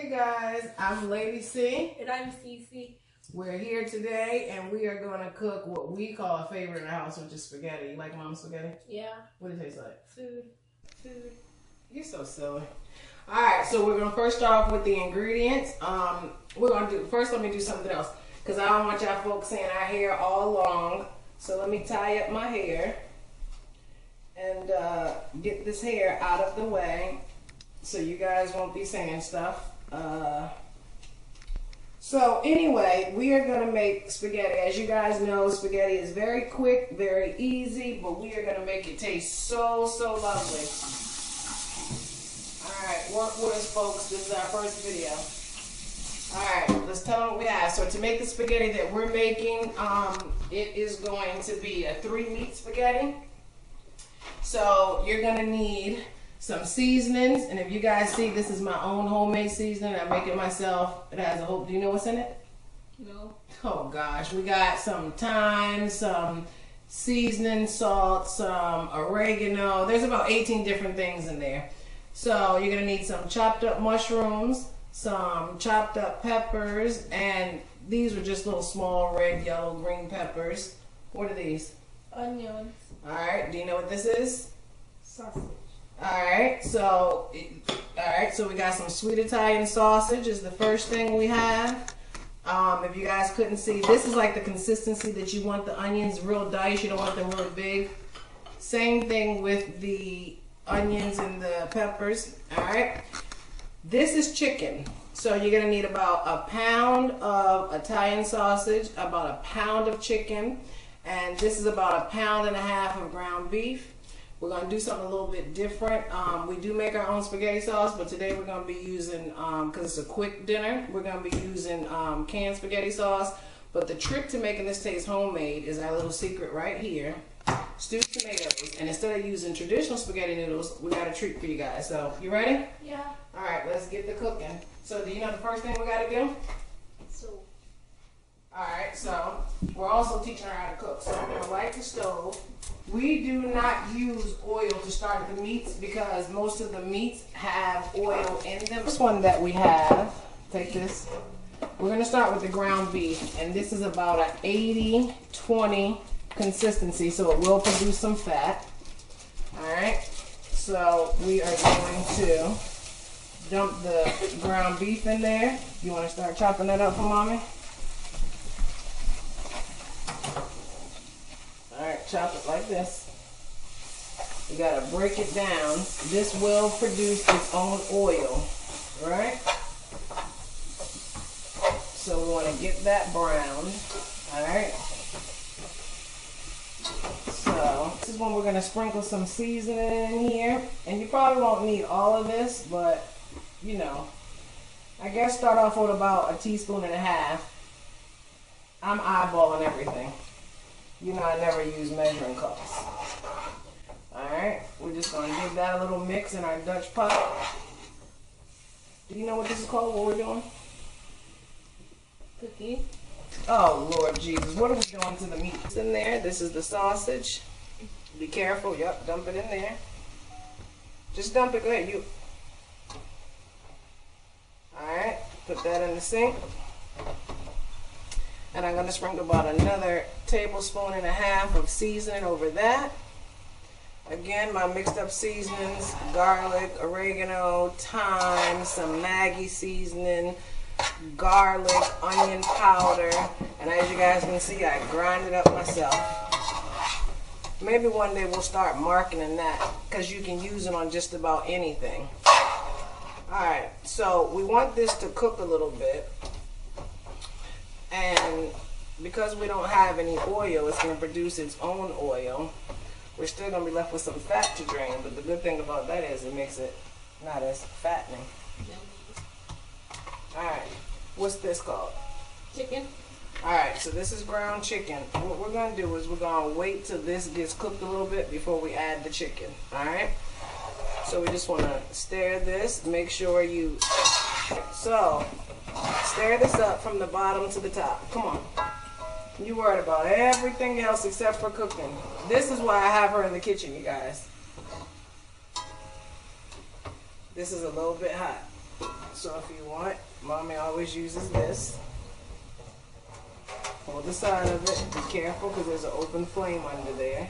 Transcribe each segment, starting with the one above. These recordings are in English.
Hey guys, I'm Lady C. And I'm Cece. We're here today and we are going to cook what we call a favorite in the house, which is spaghetti. You like mom's spaghetti? Yeah. What does it taste like? Food. You're so silly. Alright, so we're going to first start off with the ingredients. First let me do something else, because I don't want y'all folks seeing our hair all long. So let me tie up my hair and get this hair out of the way so you guys won't be saying stuff. So anyway, we are going to make spaghetti. As you guys know, spaghetti is very quick, very easy, but we are going to make it taste so lovely. Alright, work with us, folks. This is our first video. Alright, let's tell them what we have. So to make the spaghetti that we're making, it is going to be a 3-meat spaghetti. So you're going to need some seasonings, and if you guys see, this is my own homemade seasoning. I make it myself. It has a whole, do you know what's in it? No. Oh gosh, we got some thyme, some seasoning, salt, some oregano. There's about 18 different things in there. So you're gonna need some chopped up mushrooms, some chopped up peppers, and these are just little small red, yellow, green peppers. What are these? Onions. All right, do you know what this is? Sausage. Alright, so we got some sweet Italian sausage is the first thing we have. If you guys couldn't see, this is like the consistency that you want the onions, real diced. You don't want them really big. Same thing with the onions and the peppers. Alright, this is chicken. So you're going to need about a pound of Italian sausage, about a pound of chicken, and this is about a pound and a half of ground beef. We're going to do something a little bit different. We do make our own spaghetti sauce, but today we're going to be using, because it's a quick dinner, we're going to be using canned spaghetti sauce. But the trick to making this taste homemade is our little secret right here. Stewed tomatoes. And instead of using traditional spaghetti noodles, we got a treat for you guys. So, you ready? Yeah. Alright, let's get the cooking. So, do you know the first thing we got to do? So. Alright, so we're also teaching her how to cook. So, we're going to light the stove. We do not use oil to start the meats because most of the meats have oil in them. This one that we have, take this. We're going to start with the ground beef, and this is about an 80-20 consistency, so it will produce some fat. Alright, so we are going to dump the ground beef in there. You want to start chopping that up for mommy? Alright, chop it like this. You gotta break it down. This will produce its own oil, right? So we want to get that browned. Alright. So this is when we're gonna sprinkle some seasoning in here. And you probably won't need all of this, but you know, I guess start off with about 1.5 teaspoons. I'm eyeballing everything. You know, I never use measuring cups. Alright, we're just going to give that a little mix in our Dutch pot. Do you know what this is called, what we're doing? Cookie. Oh, Lord Jesus. What are we doing to the meat? It's in there. This is the sausage. Be careful. Yep, dump it in there. Just dump it. Go ahead. You. Alright, put that in the sink. And I'm going to sprinkle about another 1.5 tablespoons of seasoning over that. Again, my mixed up seasonings, garlic, oregano, thyme, some Maggi seasoning, garlic, onion powder. And as you guys can see, I grind it up myself. Maybe one day we'll start marketing that because you can use it on just about anything. Alright, so we want this to cook a little bit. And because we don't have any oil, it's going to produce its own oil. We're still going to be left with some fat to drain, but the good thing about that is it makes it not as fattening. Alright, what's this called? Chicken. Alright, so this is ground chicken. What we're going to do is we're going to wait till this gets cooked a little bit before we add the chicken. Alright? So we just want to stir this, make sure you... So... stir this up from the bottom to the top. Come on. You worried about everything else except for cooking. This is why I have her in the kitchen, you guys. This is a little bit hot. So if you want, Mommy always uses this. Hold the side of it. Be careful because there's an open flame under there.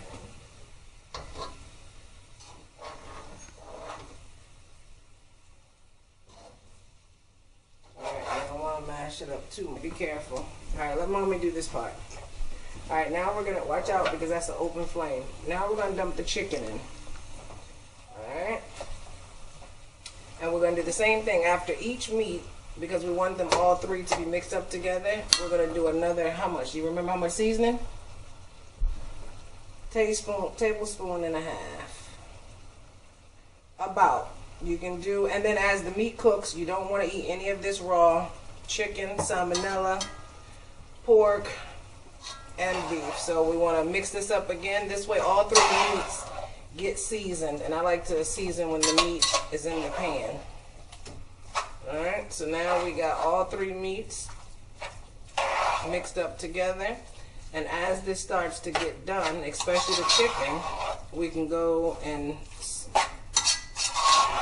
Alright, you don't want to mash it up too much. Be careful. Alright, let Mommy do this part. Alright, now we're going to, watch out because that's an open flame. Now we're going to dump the chicken in. Alright. And we're going to do the same thing after each meat, because we want them all three to be mixed up together. We're going to do another, how much? Do you remember how much seasoning? Tablespoon and a half. About. You can do, and then as the meat cooks, you don't want to eat any of this raw. Chicken, salmonella, pork, and beef. So we want to mix this up again. This way all three meats get seasoned, and I like to season when the meat is in the pan. Alright, so now we got all three meats mixed up together, and as this starts to get done, especially the chicken, we can go and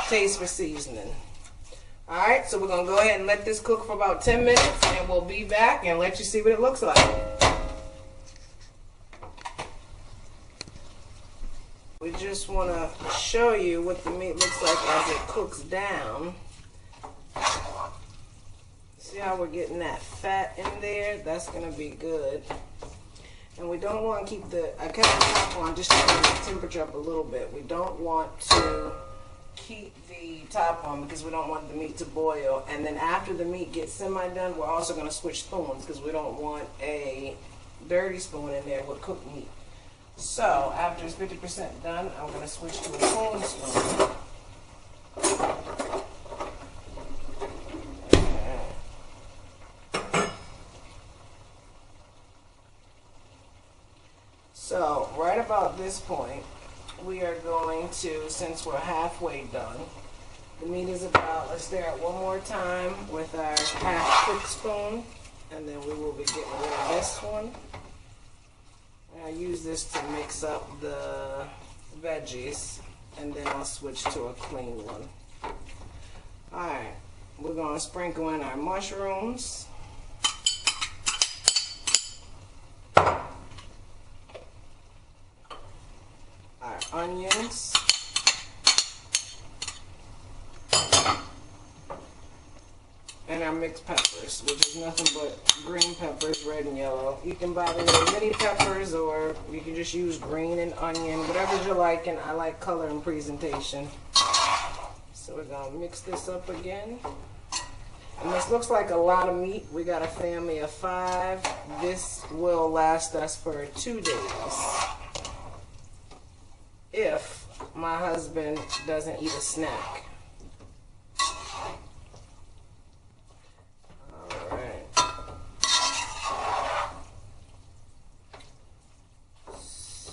taste for seasoning. Alright, so we're going to go ahead and let this cook for about 10 minutes, and we'll be back and let you see what it looks like. We just want to show you what the meat looks like as it cooks down. See how we're getting that fat in there? That's going to be good. And we don't want to keep I kept the top on just to turn the temperature up a little bit. We don't want to keep the top on because we don't want the meat to boil. And then after the meat gets semi-done, we're also going to switch spoons because we don't want a dirty spoon in there with cooked meat. So, after it's 50% done, I'm going to switch to a cone spoon. So, right about this point, we are going to, since we're halfway done, the meat is about, let's stir it one more time with our half-cooked spoon, and then we will be getting rid of this one. I use this to mix up the veggies, and then I'll switch to a clean one. Alright, we're going to sprinkle in our mushrooms. Our onions. And our mixed peppers, which is nothing but green peppers, red and yellow. You can buy the little mini peppers, or you can just use green and onion, whatever you like, and I like color and presentation. So we're going to mix this up again. And this looks like a lot of meat. We got a family of 5. This will last us for 2 days. If my husband doesn't eat a snack.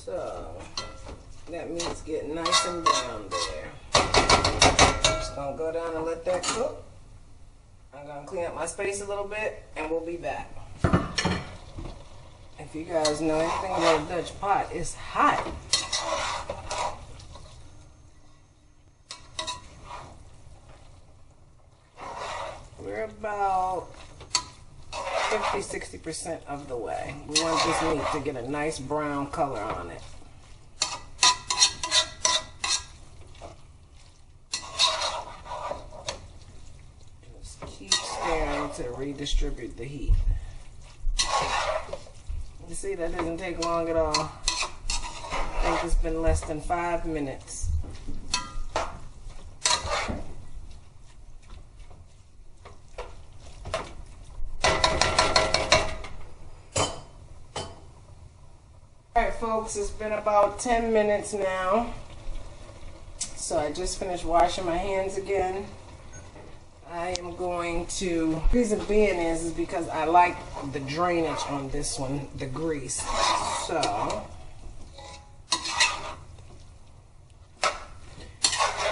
So, that meat's getting nice and brown there. Just gonna go down and let that cook. I'm gonna clean up my space a little bit, and we'll be back. If you guys know anything about a Dutch pot, it's hot. We're about 50–60% of the way. We want this meat to get a nice brown color on it. Just keep stirring to redistribute the heat. You see, that doesn't take long at all. I think it's been less than 5 minutes. Alright folks, it's been about 10 minutes now. So I just finished washing my hands again. I am going to, the reason being is because I like the drainage on this one, the grease. So,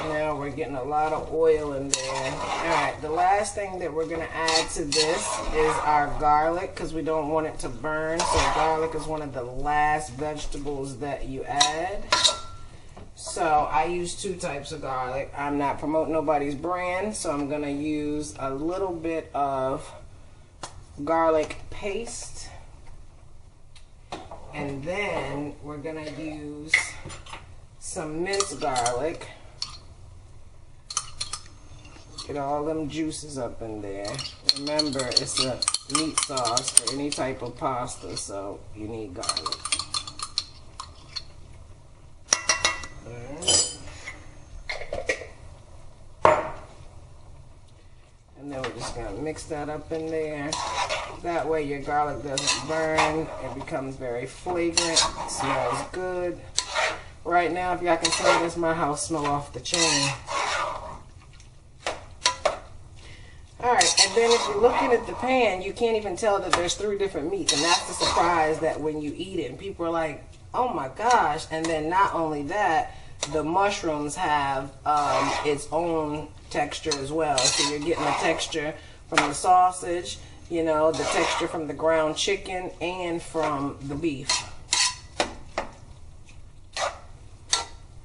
now we're getting a lot of oil in there. Alright, the last thing that we're going to add to this is our garlic, because we don't want it to burn. So garlic is one of the last vegetables that you add. So I use 2 types of garlic. I'm not promoting nobody's brand, so I'm gonna use a little bit of garlic paste. And then we're gonna use some minced garlic. Get all them juices up in there. Remember, it's a meat sauce for any type of pasta, so you need garlic. And then we're just gonna mix that up in there. That way your garlic doesn't burn. It becomes very flagrant. It smells good. Right now, if y'all can tell this, my house smell off the chain. Alright, and then if you're looking at the pan, you can't even tell that there's 3 different meats. And that's the surprise that when you eat it, and people are like, oh my gosh. And then not only that, the mushrooms have its own texture as well. So you're getting the texture from the sausage, you know, the texture from the ground chicken, and from the beef.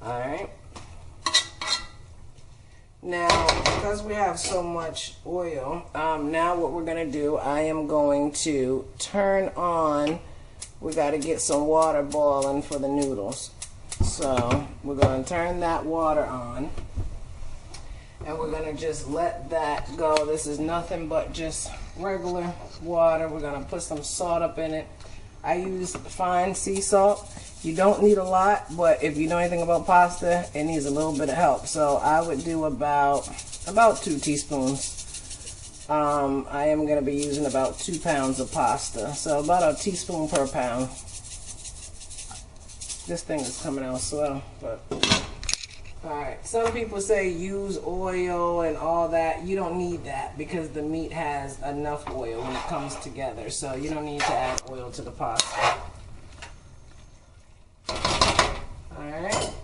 Alright. Now, because we have so much oil, now what we're going to do, I am going to turn on, we got to get some water boiling for the noodles. So, we're going to turn that water on, and we're going to just let that go. This is nothing but just regular water. We're going to put some salt up in it. I use fine sea salt. You don't need a lot, but if you know anything about pasta, it needs a little bit of help. So I would do about 2 teaspoons. I am going to be using about 2 pounds of pasta, so about a teaspoon per pound. This thing is coming out slow, but alright. Some people say use oil and all that. You don't need that because the meat has enough oil when it comes together, so you don't need to add oil to the pasta. Alright,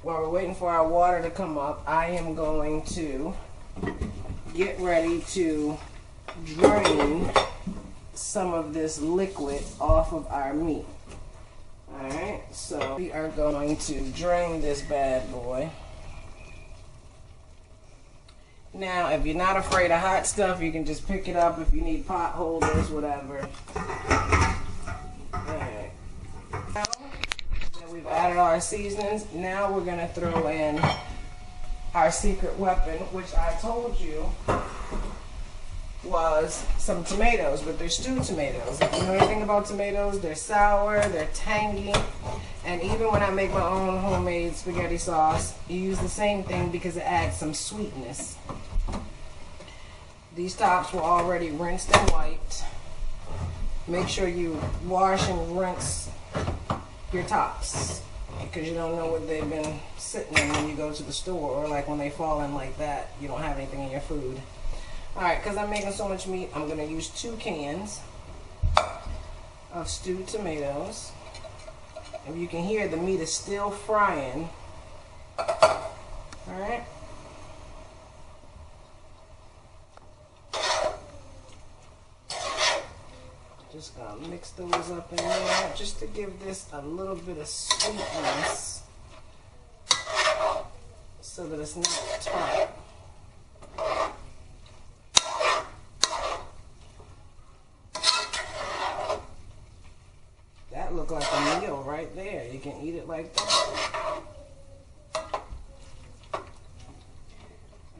while we're waiting for our water to come up, I am going to get ready to drain some of this liquid off of our meat. Alright, so we are going to drain this bad boy. Now, if you're not afraid of hot stuff, you can just pick it up if you need pot holders, whatever. Alright. We've added our seasonings. Now we're going to throw in our secret weapon, which I told you was some tomatoes, but they're stewed tomatoes. If you know anything about tomatoes, they're sour, they're tangy, and even when I make my own homemade spaghetti sauce, you use the same thing because it adds some sweetness. These tops were already rinsed and wiped. Make sure you wash and rinse your tops because you don't know what they've been sitting in when you go to the store, or like when they fall in like that, you don't have anything in your food. Alright, because I'm making so much meat, I'm going to use 2 cans of stewed tomatoes. If you can hear, the meat is still frying. Alright. Just going to mix those up in there just to give this a little bit of sweetness so that it's not tart. That looked like a meal right there. You can eat it like that.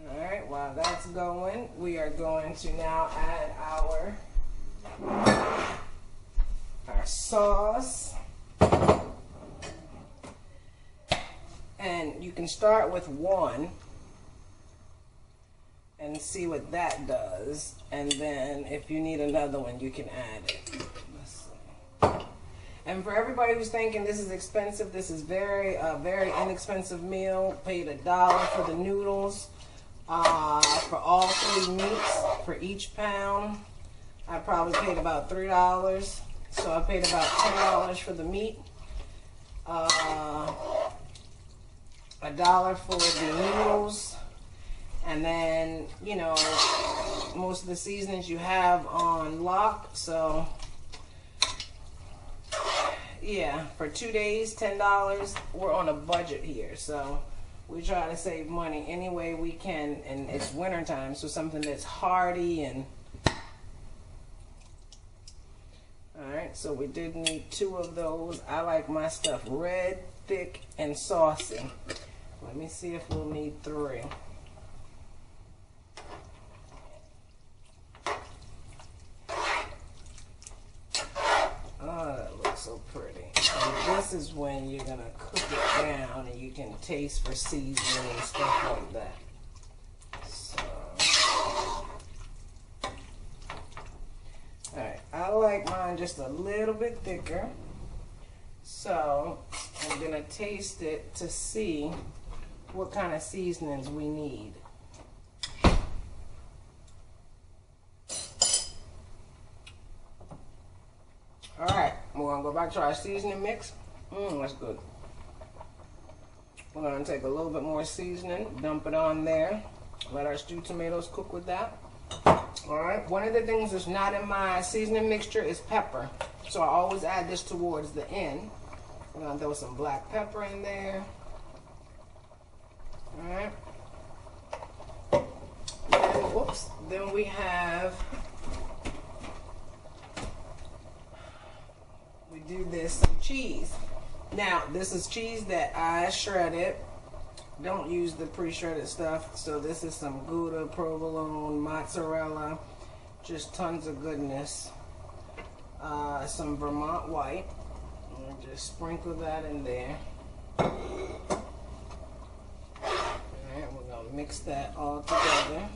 Alright, while that's going, we are going to now add our sauce. And you can start with 1 and see what that does, and then if you need another one, you can add it. Let's see. And for everybody who's thinking this is expensive, this is very inexpensive meal. Paid $1 for the noodles. For all 3 meats, for each pound, I probably paid about $3. So I paid about $10 for the meat. $1 for the noodles. And then, you know, most of the seasonings you have on lock. So, Yeah, for 2 days, $10. We're on a budget here, so we try to save money any way we can, and it's winter time, so something that's hearty. And all right, so we did need 2 of those. I like my stuff red, thick, and saucy. Let me see if we'll need 3. Oh, that looks so pretty. And this is when you're gonna cook it down and you can taste for seasoning and stuff like that. So, alright, I like mine just a little bit thicker. So, I'm gonna taste it to see what kind of seasonings we need. Alright, we're going to go back to our seasoning mix. That's good. We're going to take a little bit more seasoning, dump it on there, let our stewed tomatoes cook with that. Alright, one of the things that's not in my seasoning mixture is pepper. So I always add this towards the end. We're going to throw some black pepper in there. Alright. Then we have... do this some cheese. Now this is cheese that I shredded. Don't use the pre-shredded stuff. So this is some Gouda, provolone, mozzarella, just tons of goodness. Some Vermont white. And just sprinkle that in there. Alright, we're gonna mix that all together.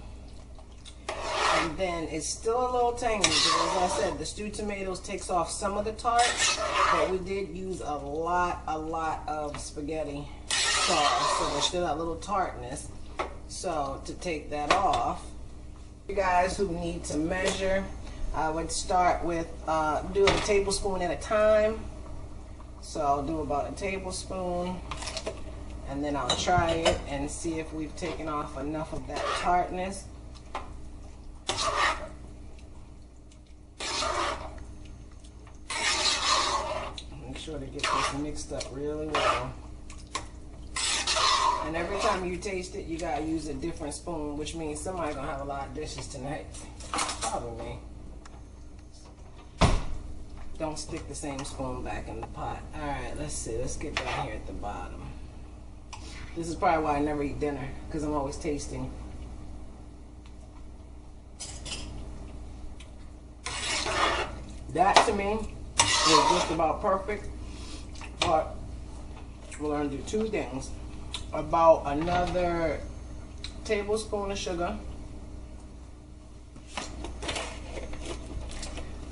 And then it's still a little tangy because, as I said, the stewed tomatoes takes off some of the tart, but we did use a lot of spaghetti sauce, so there's still that little tartness. So to take that off, you guys who need to measure, I would start with do a tablespoon at a time. So I'll do about a tablespoon, and then I'll try it and see if we've taken off enough of that tartness. Sure to get this mixed up really well. And every time you taste it, you gotta use a different spoon, which means somebody's gonna have a lot of dishes tonight. Probably me. Don't stick the same spoon back in the pot. Alright, let's see. Let's get down here at the bottom. This is probably why I never eat dinner, because I'm always tasting. That to me is just about perfect. But we're going to do 2 things. About another tablespoon of sugar.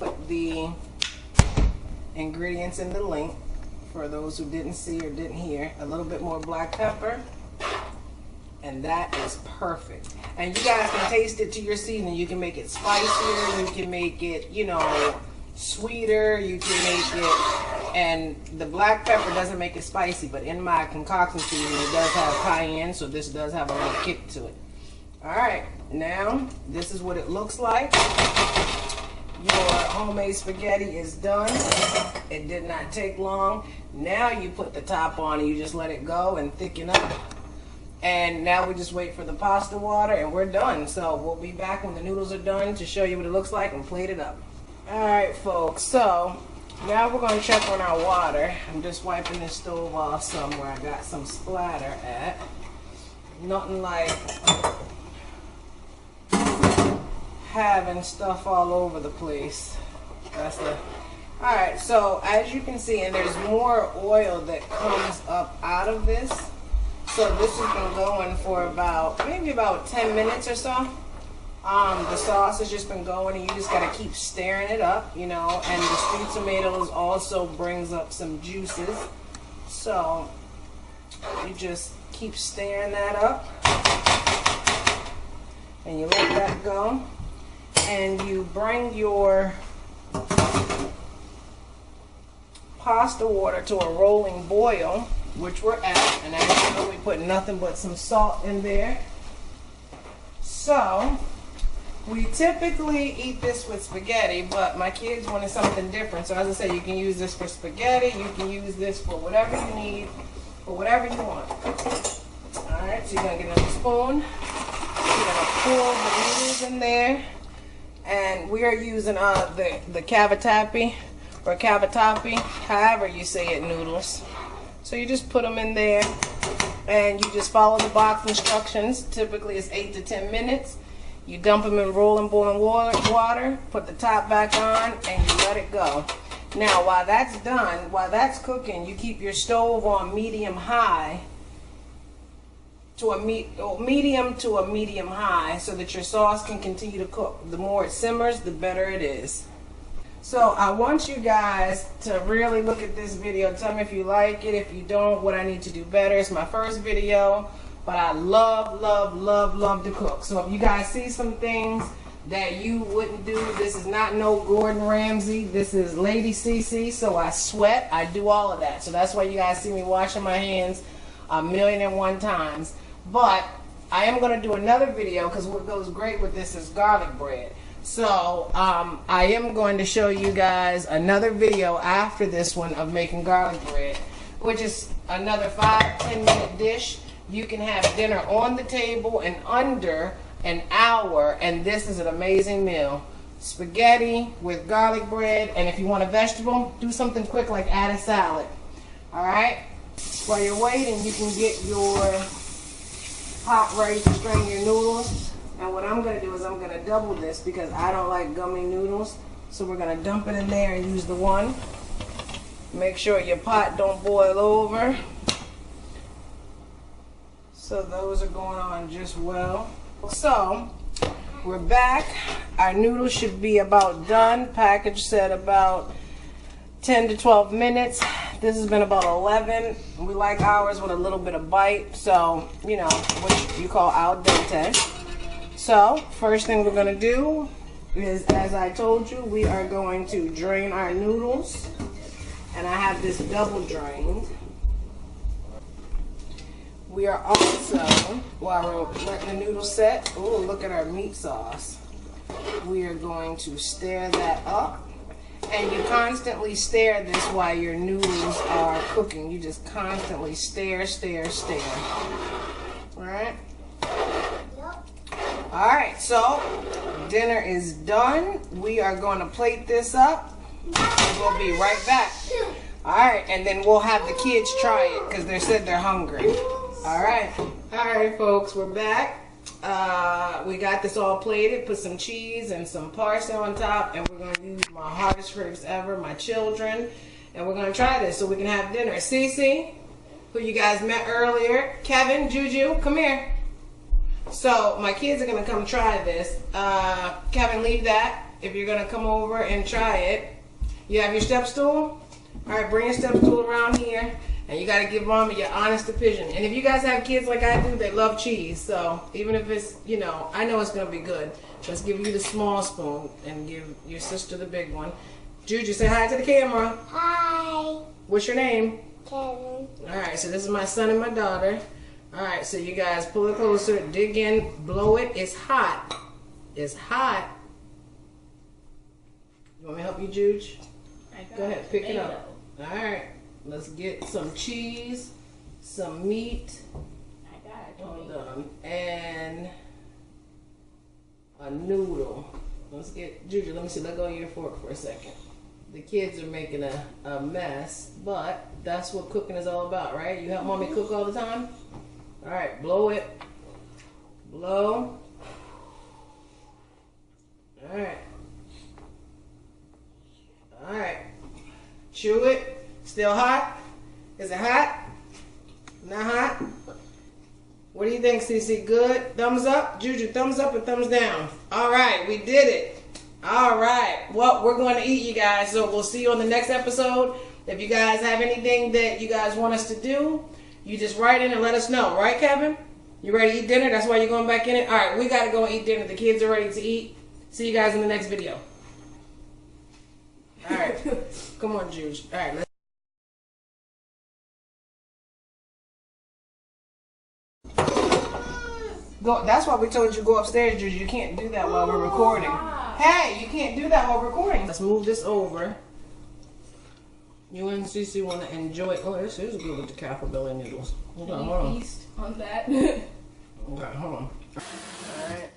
Put the ingredients in the link for those who didn't see or didn't hear. A little bit more black pepper. And that is perfect. And you guys can taste it to your seasoning. You can make it spicier. You can make it, you know, sweeter. You can make it... And the black pepper doesn't make it spicy, but in my concoction seasoning, it does have cayenne, so this does have a little kick to it. Alright, now this is what it looks like. Your homemade spaghetti is done. It did not take long. Now you put the top on and you just let it go and thicken up. And now we just wait for the pasta water and we're done. So we'll be back when the noodles are done to show you what it looks like and plate it up. Alright folks, so now we're going to check on our water. I'm just wiping this stove off somewhere. I got some splatter at. Nothing like having stuff all over the place. That's the... Alright, so as you can see, and there's more oil that comes up out of this. So this has been going for maybe about 10 minutes or so. The sauce has just been going, and you just gotta keep stirring it up, you know. And the stewed tomatoes also brings up some juices, so you just keep stirring that up, and you let that go, and you bring your pasta water to a rolling boil, which we're at. And as you know, we put nothing but some salt in there. So We typically eat this with spaghetti, but my kids wanted something different. So as I said, you can use this for spaghetti. You can use this for whatever you need, for whatever you want. All right, so you're gonna get a spoon. You're gonna pour the noodles in there, and we are using the cavatappi or cavatappi, however you say it, noodles. So you just put them in there, and you just follow the box instructions. Typically, it's 8 to 10 minutes. You dump them in rolling boiling water, put the top back on, and you let it go. Now, while that's done, while that's cooking, you keep your stove on medium-high to a medium to a medium-high so that your sauce can continue to cook. The more it simmers, the better it is. So I want you guys to really look at this video. Tell me if you like it. If you don't, what I need to do better. It's my first video, but I love, love, love, love to cook. So if you guys see some things that you wouldn't do, this is not no Gordon Ramsay. This is Lady CC, so I sweat. I do all of that. So that's why you guys see me washing my hands 1,000,001 times. But I am going to do another video because what goes great with this is garlic bread. So I am going to show you guys another video after this one of making garlic bread, which is another 5-10 minute dish. You can have dinner on the table in under an hour, and this is an amazing meal. Spaghetti with garlic bread, and if you want a vegetable, do something quick like add a salad. All right? While you're waiting, you can get your pot ready to strain your noodles. And what I'm going to do is I'm going to double this because I don't like gummy noodles. So we're going to dump it in there and use the one. Make sure your pot don't boil over. So those are going on just well. So we're back. Our noodles should be about done. Package said about 10 to 12 minutes. This has been about 11. We like ours with a little bit of bite. So, you know, what you call al dente. So, first thing we're going to do is, as I told you, we are going to drain our noodles. And I have this double drained. We are also, while we're letting the noodles set, oh, look at our meat sauce. We are going to stir that up. And you constantly stir this while your noodles are cooking. You just constantly stir, stir, stir. All right? All right, so dinner is done. We are going to plate this up, and we'll be right back. All right, and then we'll have the kids try it because they said they're hungry. All right, folks, we're back. We got this all plated. Put some cheese and some parsley on top, and we're going to use my hardest ribs ever, my children, and we're going to try this so we can have dinner. Cece, who you guys met earlier, Kevin, Juju, come here. So my kids are going to come try this. Kevin, leave that if you're going to come over and try it. You have your step stool? All right, bring your step stool around here. And you got to give Mama your honest opinion. And if you guys have kids like I do, they love cheese. So even if it's, you know, I know it's going to be good. Let's give you the small spoon and give your sister the big one. Juju, say hi to the camera. Hi. What's your name? Kevin. All right, so this is my son and my daughter. All right, so you guys pull it closer, dig in, blow it. It's hot. It's hot. You want me to help you, Juge? Go ahead, pick it up. All right, let's get some cheese, some meat. I got it. Hold on. And a noodle. Let's get, Juju, let me see, let go of your fork for a second. The kids are making a mess, but that's what cooking is all about, right? You help Mommy cook all the time? All right, blow it. Blow. All right. All right. Chew it. Still hot? Is it hot? Not hot? What do you think, Cece? Good? Thumbs up? Juju, thumbs up or thumbs down? All right, we did it. All right. Well, we're going to eat, you guys, so we'll see you on the next episode. If you guys have anything that you guys want us to do, you just write in and let us know. Right, Kevin? You ready to eat dinner? That's why you're going back in it? All right, we got to go and eat dinner. The kids are ready to eat. See you guys in the next video. All right. Come on, Juge. All right, let's Go. That's why we told you go upstairs, Juju. You can't do that while we're recording. Hey, you can't do that while we're recording. Let's move this over. You and Cece want to enjoy. Oh, this is good with the Caffrey noodles. Hold on, hold on. East on that. Okay, hold on. Alright.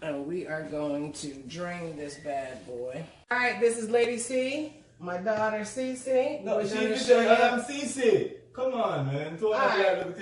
And we are going to drain this bad boy. Alright, this is Lady C, my daughter Cece. No, she's Cece. Come on, man. Alright,